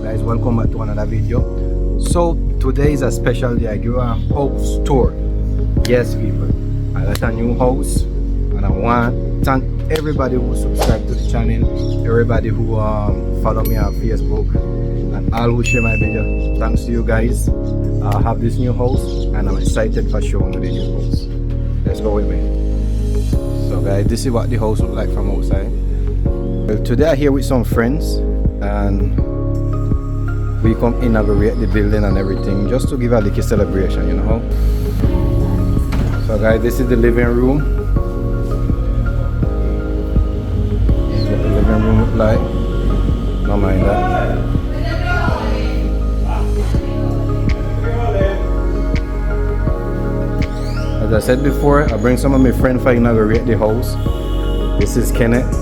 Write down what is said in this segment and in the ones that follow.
Guys, welcome back to another video. So today is a special day. I give a house tour. Yes people, I got a new house and I want to thank everybody who subscribed to the channel, everybody who follow me on Facebook, and all who share my video. Thanks to you guys. I have this new house and I'm excited for showing you the new house. Let's go with me. So guys, this is what the house looks like from outside. Well, today I'm here with some friends and we come inaugurate the building and everything just to give a little celebration, you know. So guys, this is the living room. This is what the living room look like. No mind that. As I said before, I bring some of my friends for inaugurate the house. This is Kenneth.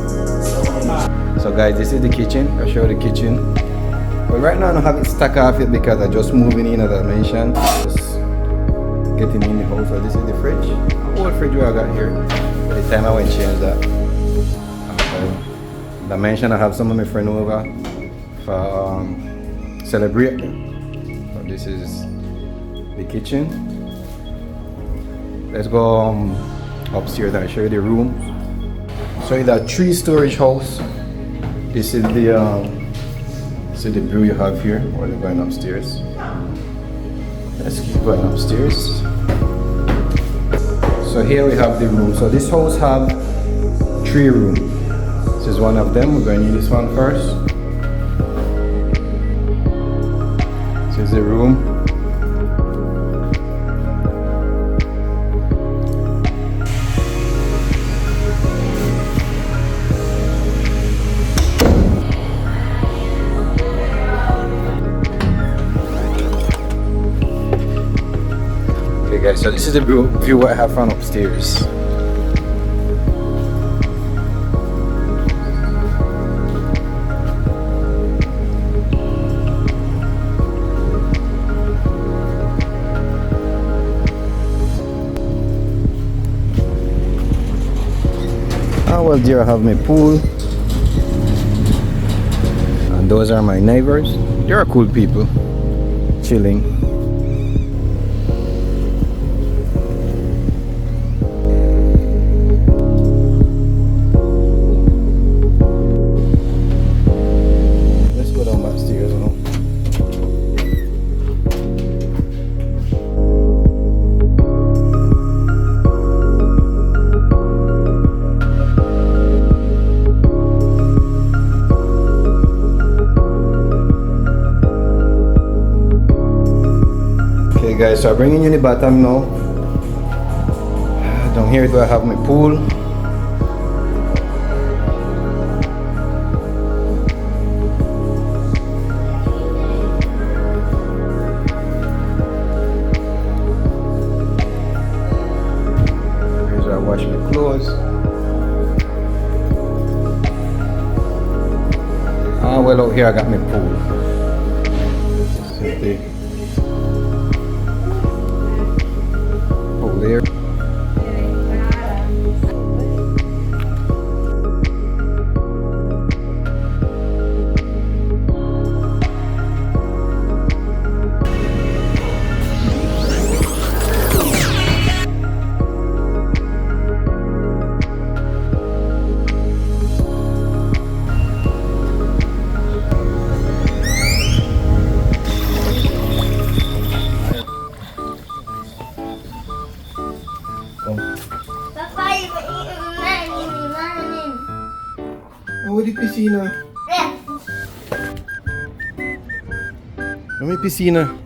So guys, this is the kitchen. I'll show you the kitchen. But right now I don't have it stacked off yet because I'm just moving in, as I mentioned. Just getting in the house. So this is the fridge. Old fridge I got here. By the time I went change that. I mentioned I have some of my friends over for celebrating. So this is the kitchen. Let's go upstairs and show you the room. So it's a 3-storage house. This is the view you have here while you're going upstairs. Let's keep going upstairs. So here we have the room. So this house have 3 rooms. This is one of them. We're going to use this one first. This is the room. Guys, so this is the view I have from upstairs. Well, there I have my pool, and those are my neighbors. They are cool people, chilling. Guys, so I'm bringing you the bottom now. Down here do I have my pool. Here's where I wash my clothes. Well, out here I got my pool. There. Oh, di piscina. May piscina.